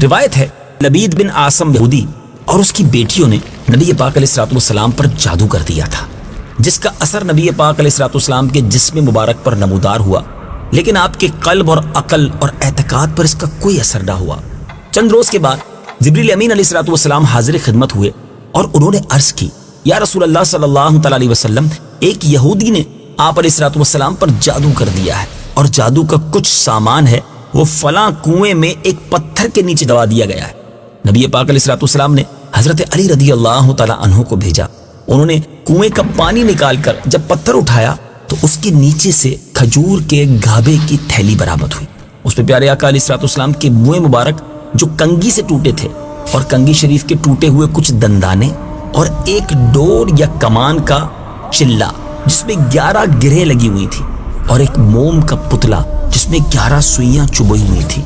روایت ہے لبید بن عاصم یہودی اور اس کی بیٹیوں نے نبی پاک علیہ الصلوۃ والسلام پر جادو کر دیا تھا، جس کا اثر نبی پاک علیہ الصلوۃ والسلام کے جسم مبارک پر نمودار ہوا، لیکن آپ کے قلب اور عقل اور اعتقاد پر اس کا کوئی اثر نہ ہوا۔ چند روز کے بعد جبریل امین علیہ الصلوۃ والسلام حاضر خدمت ہوئے اور انہوں نے عرض کی، یا رسول اللہ صلی اللہ تعالی علیہ وسلم، ایک یہودی نے آپ علیہ الصلوۃ والسلام پر جادو کر دیا ہے، اور جادو کا کچھ سامان ہے وہ فلاں کنویں میں ایک پتھر کے نیچے دبا دیا گیا ہے۔ نبی پاک علیہ الصلوۃ والسلام نے حضرت علی رضی اللہ تعالی عنہ کو بھیجا۔ انہوں نے کنویں کا پانی نکال کر جب پتھر اٹھایا تو اس کے نیچے سے کھجور کے گھابے کی تھیلی برآمد ہوئی۔ اس پہ پیارے آقا علیہ الصلوۃ والسلام کے منہ مبارک جو کنگھی سے ٹوٹے تھے، اور کنگھی شریف کے ٹوٹے ہوئے کچھ دندانے، اور ایک ڈور یا کمان کا چلہ جس میں 11 گرہیں لگی ہوئی تھی، اور ایک موم کا پتلا جس میں 11 سوئیاں چبھی ہوئی تھی۔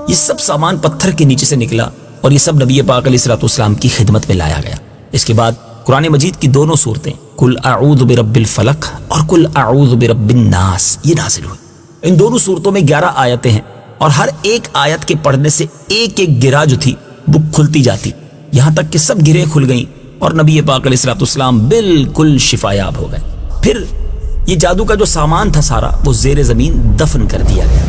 یہ سب سامان پتھر کے نیچے سے نکلا اور یہ سب نبی پاک علیہ الصلوۃ والسلام کی خدمت میں لایا گیا۔ اس کے بعد قرآن مجید کی دونوں صورتیں قل اعوذ برب الفلق اور قل اعوذ برب الناس یہ نازل ہوئی۔ ان دونوں صورتوں میں 11 آیتیں ہیں، اور ہر ایک آیت کے پڑھنے سے ایک ایک گرہ جو تھی وہ کھلتی جاتی، یہاں تک کہ سب گرہیں کھل گئیں اور نبی پاک علیہ الصلوۃ والسلام بالکل شفایاب ہو گئے۔ پھر یہ جادو کا جو سامان تھا سارا وہ زیر زمین دفن کر دیا گیا۔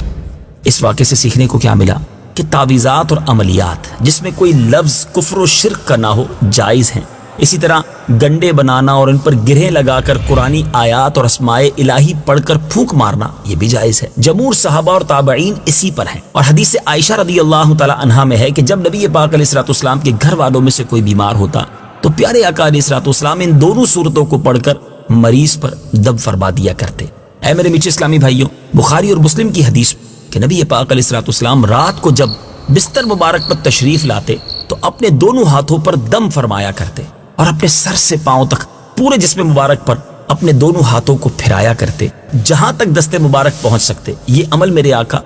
اس واقعے سے سیکھنے کو کیا ملا کہ تعویذات اور عملیات جس میں کوئی لفظ کفر و شرک کا نہ ہو جائز ہیں۔ اسی طرح گنڈے بنانا اور ان پر گرہیں لگا کر قرآنی آیات اور اسماء الہی پڑھ کر پھونک مارنا یہ بھی جائز ہے۔ جمہور صحابہ اور تابعین اسی پر ہیں، اور حدیث عائشہ رضی اللہ تعالی عنہا میں ہے کہ جب نبی پاک علیہ الصلوۃ والسلام کے گھر والوں میں سے کوئی بیمار ہوتا تو پیارے آقا علیہ الصلوۃ والسلام ان دونوں صورتوں کو پڑھ کر مریض پر دم فرما دیا کرتے۔ اے میرے میٹھے اسلامی بھائیوں، بخاری اور مسلم کی حدیث کہ نبی پاک علیہ الصلوۃ والسلام رات کو جب بستر مبارک پر تشریف لاتے تو اپنے دونوں ہاتھوں پر دم فرمایا کرتے، اور اپنے سر سے پاؤں تک پورے جسم مبارک پر اپنے دونوں ہاتھوں کو پھرایا کرتے جہاں تک دست مبارک پہنچ سکتے۔ یہ عمل میرے آقا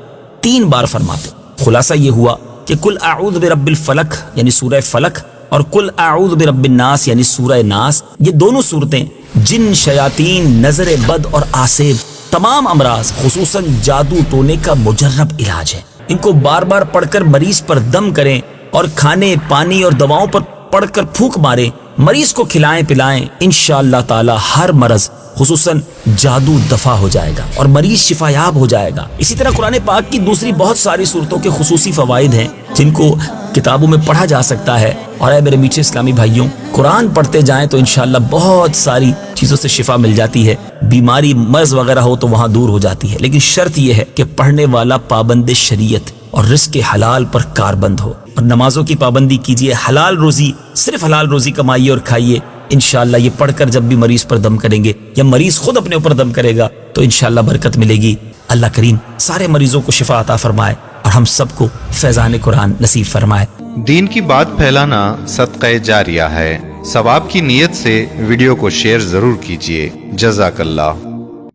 3 بار فرماتے۔ خلاصہ یہ ہوا کہ قل اعوذ برب الفلق یعنی سورہ فلق اور قل اعوذ برب الناس یعنی سورہ ناس، یہ دونوں صورتیں جن، شیاطین، نظر بد اور آسیب، تمام امراض خصوصاً جادو ٹونے کا مجرب علاج ہے۔ ان کو بار بار پڑھ کر مریض پر دم کریں، اور کھانے، پانی اور دواؤں پر پڑھ کر پھونک ماریں، مریض کو کھلائیں پلائیں، انشاءاللہ تعالی ہر مرض خصوصاً جادو دفع ہو جائے گا اور مریض شفایاب ہو جائے گا۔ اسی طرح قرآن پاک کی دوسری بہت ساری صورتوں کے خصوصی فوائد ہیں جن کو کتابوں میں پڑھا جا سکتا ہے۔ اور اے میرے میٹھے اسلامی بھائیوں، قرآن پڑھتے جائیں تو انشاءاللہ بہت ساری چیزوں سے شفا مل جاتی ہے۔ بیماری، مرض وغیرہ ہو تو وہاں دور ہو جاتی ہے، لیکن شرط یہ ہے کہ پڑھنے والا پابند شریعت اور رزق حلال پر کاربند ہو، اور نمازوں کی پابندی کیجیے، حلال روزی، صرف حلال روزی کمائیے اور کھائیے۔ انشاءاللہ یہ پڑھ کر جب بھی مریض پر دم کریں گے یا مریض خود اپنے اوپر دم کرے گا تو انشاءاللہ برکت ملے گی۔ اللہ کریم سارے مریضوں کو شفا عطا فرمائے اور ہم سب کو فیضان قرآن نصیب فرمائے۔ دین کی بات پھیلانا صدقہ جاریہ ہے۔ ثواب کی نیت سے ویڈیو کو شیئر ضرور کیجیے۔ جزاک اللہ۔